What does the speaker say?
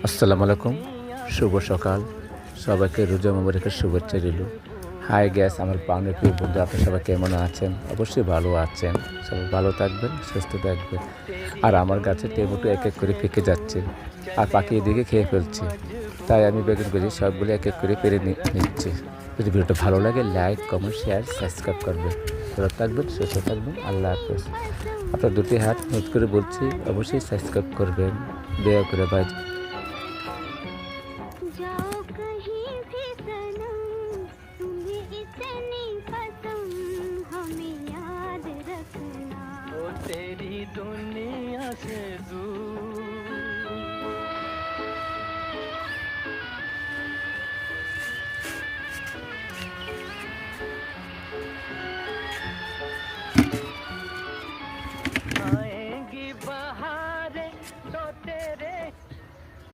আসসালামু আলাইকুম, শুভ সকাল। সবাইকে রোজা মোবারকের শুভেচ্ছা রইল। হাই গ্যাস, আমার প্রাণের প্রিয় বন্ধু, আপনারা সবাই কেমন আছেন? অবশ্যই ভালো আছেন। সবাই ভালো থাকবেন, সুস্থ থাকবেন। আর আমার গাছে টমেটো এক এক করে পেকে যাচ্ছে, আর পাখি এদিকে খেয়ে ফেলছে। তাই আমি বেগুন করে সবগুলো এক এক করে পেরে নিচ্ছি। যদি ভিডিওটা ভালো লাগে, লাইক, কমেন্ট, শেয়ার, সাবস্ক্রাইব করবেন। ভালো থাকবেন, সুস্থ থাকবেন। আল্লাহ হাফেজ। আপনার দুটি হাত অনুরোধ করে বলছি, অবশ্যই সাবস্ক্রাইব করবেন, দয়া করে ভাই।